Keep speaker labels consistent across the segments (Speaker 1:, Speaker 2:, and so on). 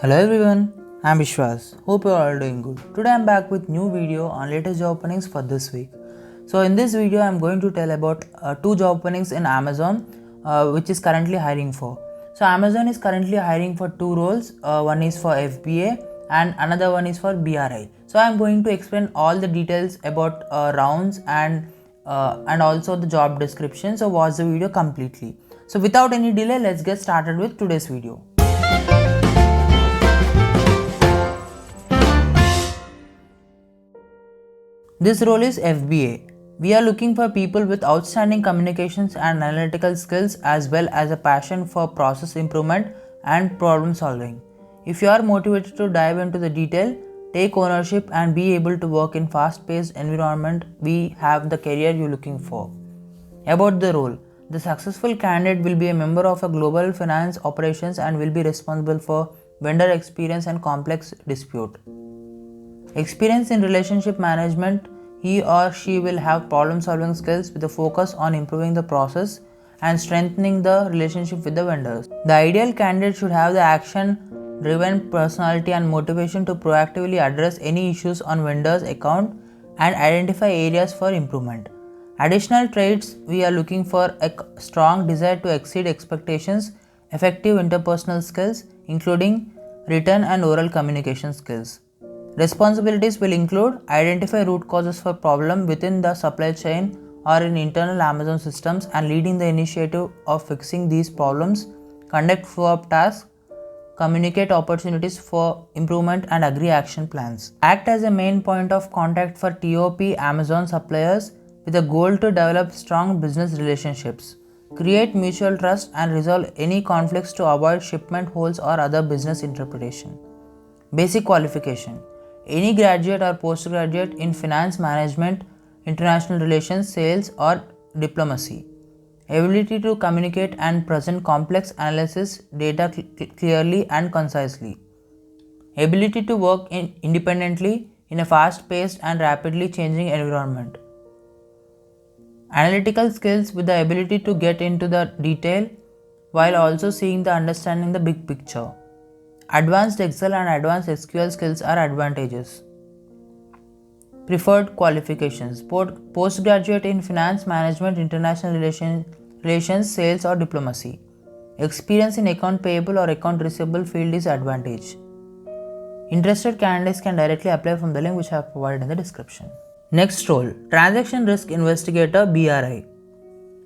Speaker 1: Hello everyone, I'm Vishwas. Hope you're all doing good. Today I'm back with new video on latest job openings for this week. So in this video I'm going to tell about two job openings in Amazon which is currently hiring for. So Amazon is currently hiring for two roles. One is for FBA and another one is for BRI. So I'm going to explain all the details about rounds and also the job description. So watch the video completely. So without any delay, let's get started with today's video. This role is FBA. We are looking for people with outstanding communications and analytical skills as well as a passion for process improvement and problem solving. If you are motivated to dive into the detail, take ownership and be able to work in fast-paced environment, we have the career you're looking for. About the role, the successful candidate will be a member of a global finance operations and will be responsible for vendor experience and complex dispute. Experience in relationship management, he or she will have problem solving skills with a focus on improving the process and strengthening the relationship with the vendors. The ideal candidate should have the action driven personality and motivation to proactively address any issues on vendors account and identify areas for improvement. Additional traits, we are looking for a strong desire to exceed expectations, effective interpersonal skills including written and oral communication skills. Responsibilities will include identify root causes for problem within the supply chain or in internal Amazon systems and leading the initiative of fixing these problems, conduct follow-up tasks, communicate opportunities for improvement and agree action plans. Act as a main point of contact for TOP Amazon suppliers with a goal to develop strong business relationships, create mutual trust and resolve any conflicts to avoid shipment holes or other business interpretation. Basic qualification. Any graduate or postgraduate in finance management, international relations, sales or diplomacy. Ability to communicate and present complex analysis data clearly and concisely. Ability to work independently in a fast-paced and rapidly changing environment. Analytical skills with the ability to get into the detail while also seeing the understanding the big picture. Advanced Excel and advanced SQL skills are advantages. Preferred qualifications. Postgraduate in finance management, international relations, sales or diplomacy. Experience in account payable or account receivable field is advantage. Interested candidates can directly apply from the link which I have provided in the description. Next role, Transaction Risk Investigator BRI.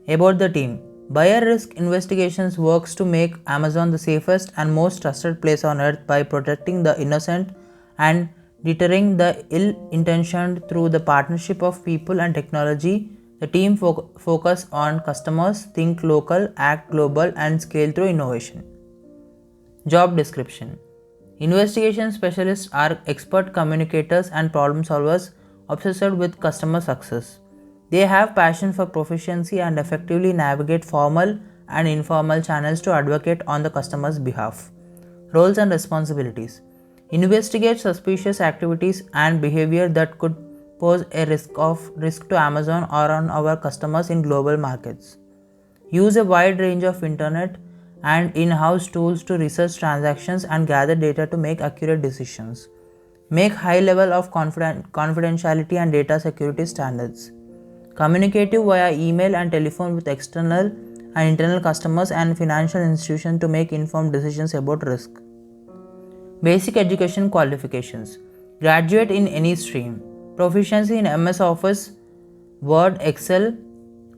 Speaker 1: About the team. Buyer Risk Investigations works to make Amazon the safest and most trusted place on earth by protecting the innocent and deterring the ill-intentioned through the partnership of people and technology. The team focus on customers, think local, act global and scale through innovation. Job description. Investigation specialists are expert communicators and problem solvers obsessed with customer success. They have passion for proficiency and effectively navigate formal and informal channels to advocate on the customer's behalf. Roles and responsibilities. Investigate suspicious activities and behavior that could pose a risk to Amazon or on our customers in global markets. Use a wide range of internet and in-house tools to research transactions and gather data to make accurate decisions. Make high level of confidentiality and data security standards. Communicative via email and telephone with external and internal customers and financial institutions to make informed decisions about risk. Basic education qualifications. Graduate in any stream. Proficiency in MS Office, Word, Excel,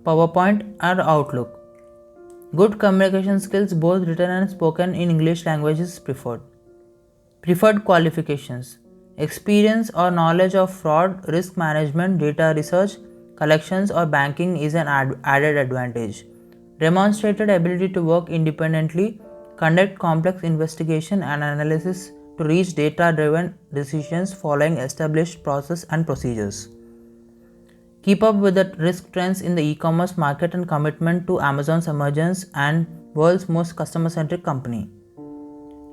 Speaker 1: PowerPoint or Outlook. Good communication skills both written and spoken in English language is preferred. Preferred qualifications. Experience or knowledge of fraud, risk management, data research, collections or banking is an added advantage. Demonstrated ability to work independently, conduct complex investigation and analysis to reach data-driven decisions following established process and procedures. Keep up with the risk trends in the e-commerce market and commitment to Amazon's emergence and world's most customer-centric company.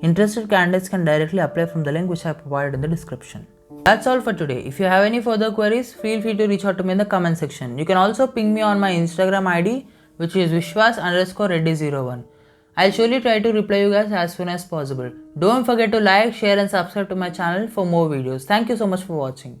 Speaker 1: Interested candidates can directly apply from the link which I have provided in the description. That's all for today. If you have any further queries, feel free to reach out to me in the comment section. You can also ping me on my Instagram ID which is Vishwas_Reddy01. I'll surely try to reply you guys as soon as possible. Don't forget to like, share and subscribe to my channel for more videos. Thank you so much for watching.